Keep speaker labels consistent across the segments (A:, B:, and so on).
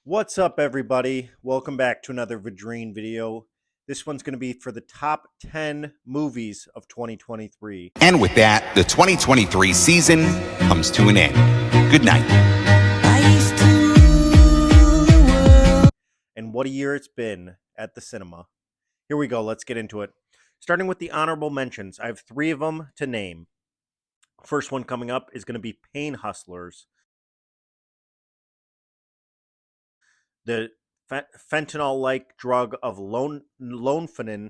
A: What's up, everybody? Welcome back to another Vadreen video. This one's going to be for the top 10 movies of 2023.
B: And with that, the 2023 season comes to an end. Good night.
A: And what a year it's been at the cinema. Here we go. Let's get into it. Starting with the honorable mentions, I have 3 of them to name. First one coming up is going to be Pain Hustlers. The fentanyl-like drug of Lonfenin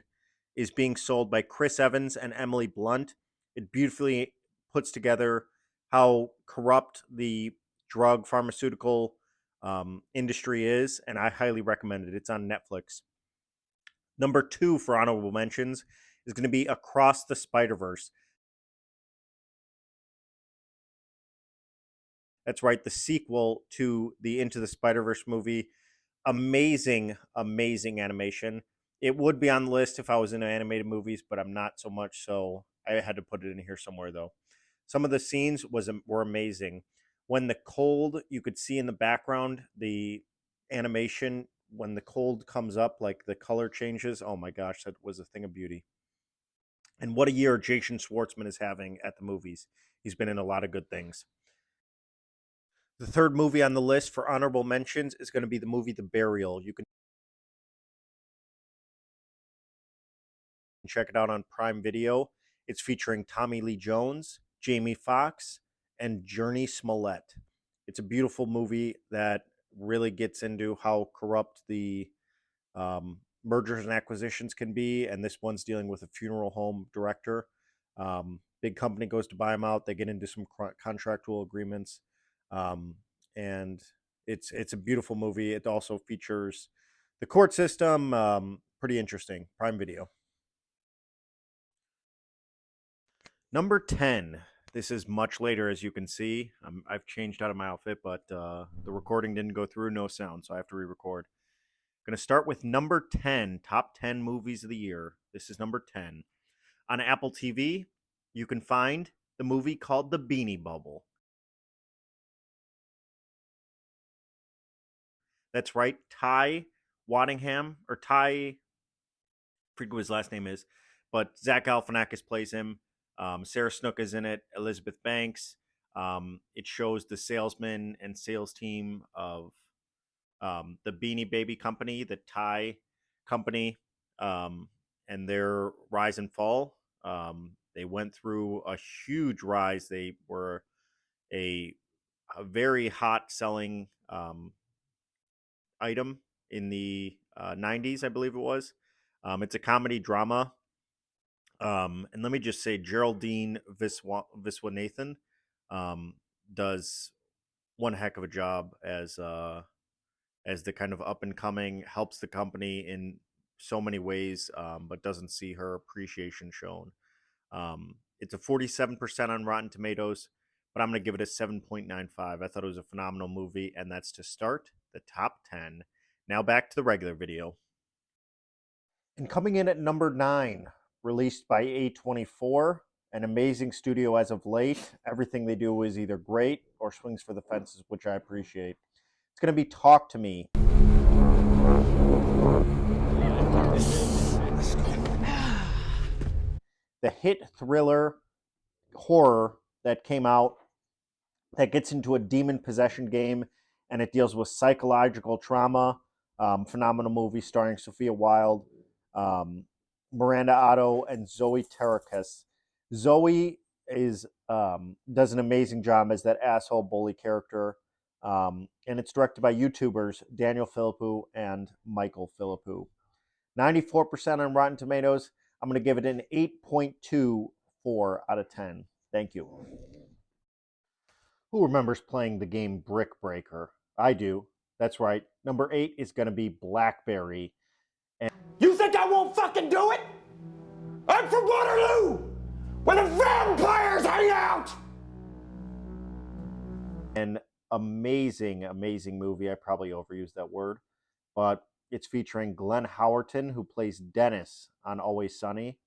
A: is being sold by Chris Evans and Emily Blunt. It beautifully puts together how corrupt the drug pharmaceutical industry is, and I highly recommend it. It's on Netflix. Number 2 for honorable mentions is going to be Across the Spider-Verse. That's right, the sequel to the Into the Spider-Verse movie. Amazing animation. It would be on the list if I was into animated movies, but I'm not so much, so I had to put it in here somewhere, though. Some of the scenes were amazing. When the cold, you could see in the background, the animation, when the cold comes up, like the color changes. Oh my gosh, that was a thing of beauty. And what a year Jason Schwartzman is having at the movies. He's been in a lot of good things. The third movie on the list for honorable mentions is going to be the movie The Burial. You can check it out on Prime Video. It's featuring Tommy Lee Jones, Jamie Foxx, and Journey Smollett. It's a beautiful movie that really gets into how corrupt the mergers and acquisitions can be, and this one's dealing with a funeral home director. Big company goes to buy them out. They get into some contractual agreements, and it's a beautiful movie. It also features the court system. Pretty interesting. Prime Video. Number 10. This is much later, as you can see. I've changed out of my outfit, but the recording didn't go through, no sound, so I have to re-record. Going to start with number 10, top 10 movies of the year. This is number 10. On Apple TV, you can find the movie called The Beanie Bubble. That's right, Ty Waddingham, or Ty, I forget what his last name is, but Zach Galifianakis plays him. Sarah Snook is in it, Elizabeth Banks. It shows the salesman and sales team of the Beanie Baby company, the Ty company, and their rise and fall. They went through a huge rise. They were a very hot selling item in the 90s, I believe it was. It's a comedy drama. And let me just say, Geraldine Viswanathan does one heck of a job as the kind of up and coming, helps the company in so many ways, but doesn't see her appreciation shown. It's a 47% on Rotten Tomatoes, but I'm going to give it a 7.95. I thought it was a phenomenal movie, and that's to start the top 10. Now back to the regular video. And coming in at number 9, released by A24, an amazing studio as of late. Everything they do is either great or swings for the fences, which I appreciate. It's going to be Talk to Me. The hit thriller horror that came out that gets into a demon possession game, and it deals with psychological trauma. Phenomenal movie starring Sophia Wilde, Miranda Otto, and Zoe Terakes. Zoe does an amazing job as that asshole bully character. And it's directed by YouTubers Daniel Philippou and Michael Philippou. 94% on Rotten Tomatoes. I'm going to give it an 8.24 out of 10. Thank you. Who remembers playing the game Brick Breaker? I do. That's right. Number 8 is going to be Blackberry.
C: And you think I won't fucking do it? I'm from Waterloo, where the vampires hang out!
A: An amazing movie. I probably overused that word, but it's featuring Glenn Howerton, who plays Dennis on Always Sunny,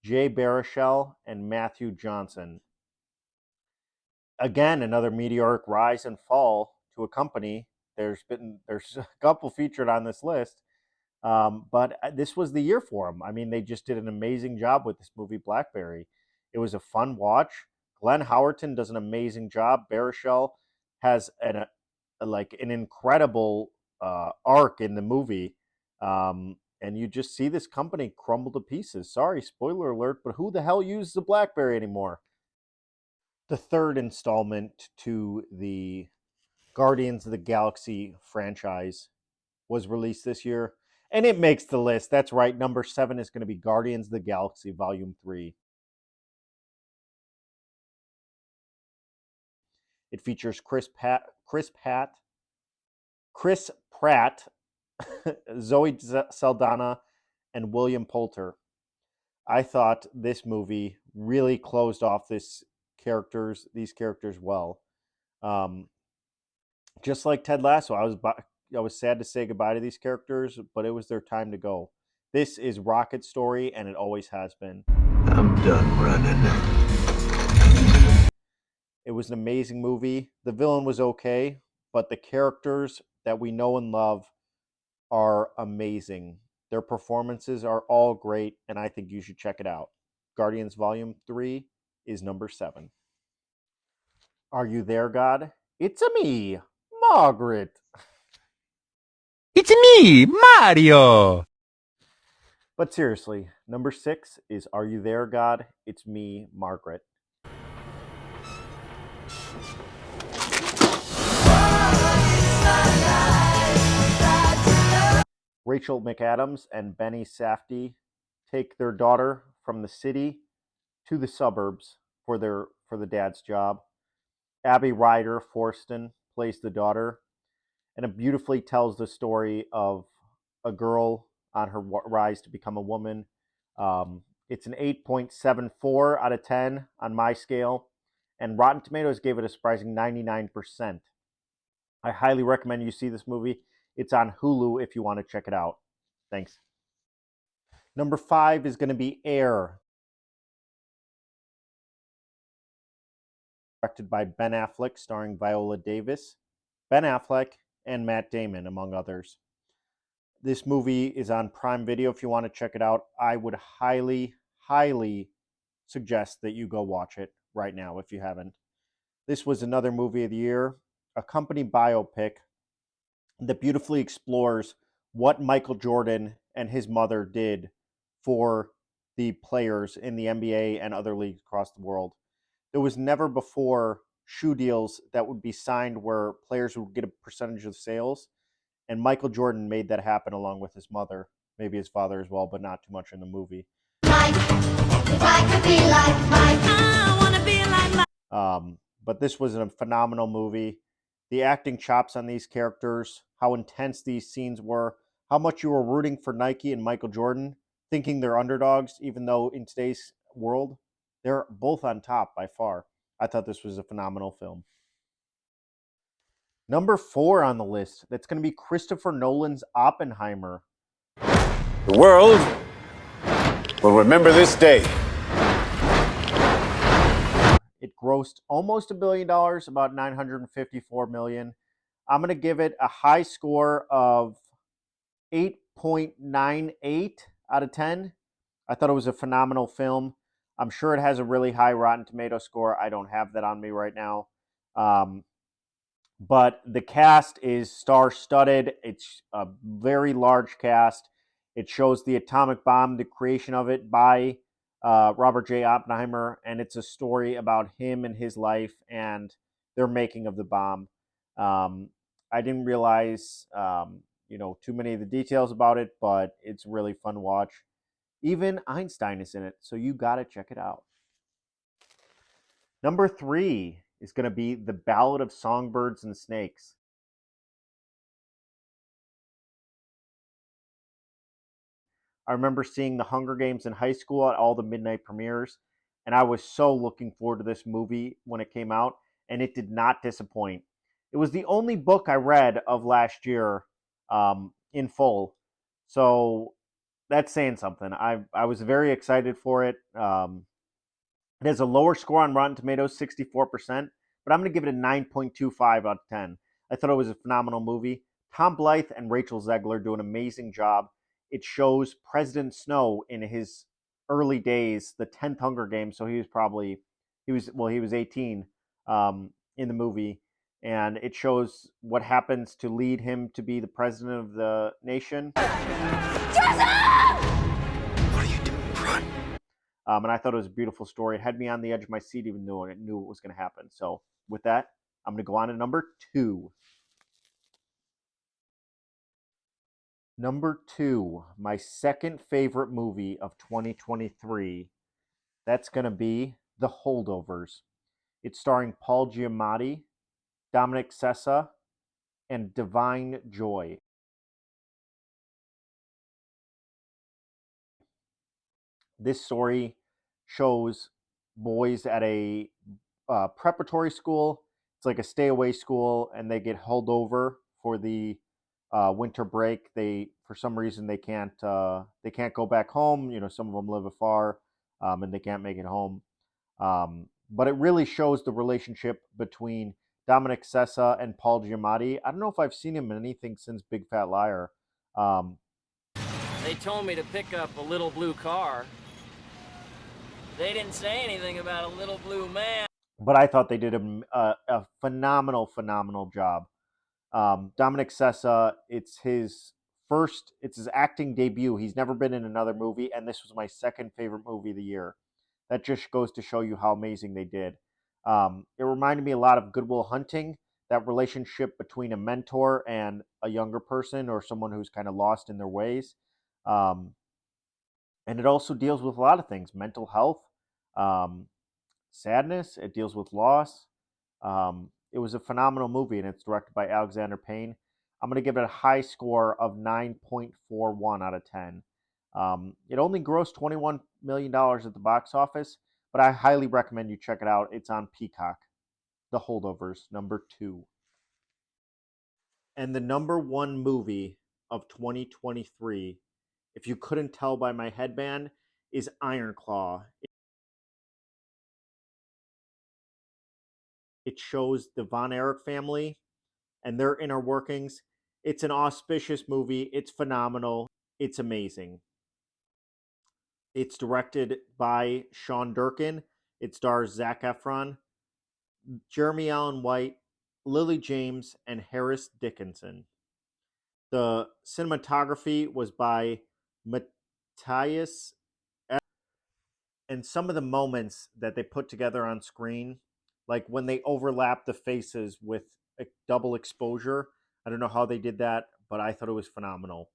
A: Jay Baruchel, and Matthew Johnson. Again, another meteoric rise and fall to a company there's a couple featured on this list. But this was the year for them. I mean, they just did an amazing job with this movie, Blackberry. It was a fun watch. Glenn Howerton does an amazing job. Baruchel has an incredible arc in the movie. And you just see this company crumble to pieces. Sorry, spoiler alert, but who the hell uses a BlackBerry anymore? The third installment to the Guardians of the Galaxy franchise was released this year, and it makes the list. That's right. Number 7 is going to be Guardians of the Galaxy Volume 3. It features Chris Pratt, Zoe Saldana, and William Poulter. I thought this movie really closed off these characters well. Just like Ted Lasso, I was sad to say goodbye to these characters, but it was their time to go. This is Rocket's story, and it always has been.
D: I'm done running.
A: It was an amazing movie. The villain was okay, but the characters that we know and love are amazing. Their performances are all great, and I think you should check it out. Guardians Volume 3 is number 7. Are you there, God? It's a me, Margaret.
E: It's me, Mario!
A: But seriously, number 6 is Are You There, God? It's Me, Margaret. Rachel McAdams and Benny Safdie take their daughter from the city to the suburbs for the dad's job. Abby Ryder Forston plays the daughter, and it beautifully tells the story of a girl on her rise to become a woman. It's an 8.74 out of 10 on my scale, and Rotten Tomatoes gave it a surprising 99%. I highly recommend you see this movie. It's on Hulu if you want to check it out. Thanks. Number 5 is going to be Air, directed by Ben Affleck, starring Viola Davis, Ben Affleck, and Matt Damon, among others. This movie is on Prime Video if you want to check it out. I would highly, highly suggest that you go watch it right now if you haven't. This was another movie of the year, a company biopic that beautifully explores what Michael Jordan and his mother did for the players in the NBA and other leagues across the world. There was never before shoe deals that would be signed where players would get a percentage of sales, and Michael Jordan made that happen along with his mother, maybe his father as well, but not too much in the movie. But this was a phenomenal movie. The acting chops on these characters, how intense these scenes were, how much you were rooting for Nike and Michael Jordan, thinking they're underdogs, even though in today's world, they're both on top by far. I thought this was a phenomenal film. Number 4 on the list, that's going to be Christopher Nolan's Oppenheimer.
D: The world will remember this day.
A: It grossed almost $1 billion, about $954 million. I'm going to give it a high score of 8.98 out of 10. I thought it was a phenomenal film. I'm sure it has a really high Rotten Tomato score. I don't have that on me right now. But the cast is star-studded. It's a very large cast. It shows the atomic bomb, the creation of it by Robert J. Oppenheimer, and it's a story about him and his life and their making of the bomb. I didn't realize, too many of the details about it, but it's a really fun watch. Even Einstein is in it, so you got to check it out. Number 3 is going to be The Ballad of Songbirds and Snakes. I remember seeing The Hunger Games in high school at all the midnight premieres, and I was so looking forward to this movie when it came out, and it did not disappoint. It was the only book I read of last year in full, so that's saying something. I was very excited for it. It has a lower score on Rotten Tomatoes, 64%, but I'm going to give it a 9.25 out of 10. I thought it was a phenomenal movie. Tom Blythe and Rachel Zegler do an amazing job. It shows President Snow in his early days, the 10th Hunger Games. So he was 18 in the movie, and it shows what happens to lead him to be the president of the nation. And I thought it was a beautiful story. It had me on the edge of my seat, even though I knew it was going to happen. So with that, I'm going to go on to number 2. Number 2, my second favorite movie of 2023. That's going to be The Holdovers. It's starring Paul Giamatti, Dominic Sessa, and Divine Joy. This story shows boys at a preparatory school. It's like a stay-away school, and they get held over for the winter break. For some reason, they can't go back home. You know, some of them live afar, and they can't make it home. But it really shows the relationship between Dominic Sessa and Paul Giamatti. I don't know if I've seen him in anything since Big Fat Liar.
F: They told me to pick up a little blue car. They didn't say anything about a little blue man.
A: But I thought they did a phenomenal job. Dominic Sessa, it's his acting debut. He's never been in another movie, and this was my second favorite movie of the year. That just goes to show you how amazing they did. It reminded me a lot of Good Will Hunting, that relationship between a mentor and a younger person or someone who's kind of lost in their ways. And it also deals with a lot of things: mental health, sadness. It deals with loss. It was a phenomenal movie, and it's directed by Alexander Payne. I'm going to give it a high score of 9.41 out of 10. It only grossed $21 million at the box office, but I highly recommend you check it out. It's on Peacock. The Holdovers, number 2. And the number 1 movie of 2023, if you couldn't tell by my headband, is Iron Claw. It shows the Von Erich family and their inner workings. It's an auspicious movie. It's phenomenal. It's amazing. It's directed by Sean Durkin. It stars Zac Efron, Jeremy Allen White, Lily James, and Harris Dickinson. The cinematography was by Matthias, and some of the moments that they put together on screen, like when they overlap the faces with a double exposure. I don't know how they did that, but I thought it was phenomenal.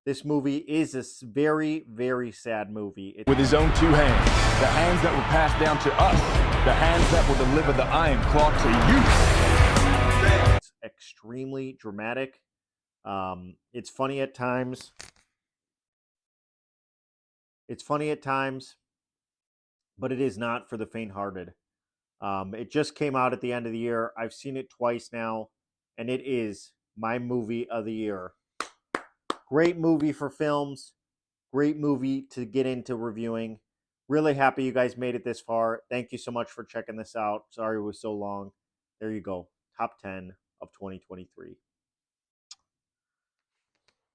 A: This movie is a very, very sad movie.
G: With his own 2 hands, the hands that will pass down to us, the hands that will deliver the Iron Claw to you.
A: It's extremely dramatic. It's funny at times. But it is not for the faint-hearted. It just came out at the end of the year. I've seen it twice now, and it is my movie of the year. Great movie for films. Great movie to get into reviewing. Really happy you guys made it this far. Thank you so much for checking this out. Sorry it was so long. There you go. Top 10 of 2023.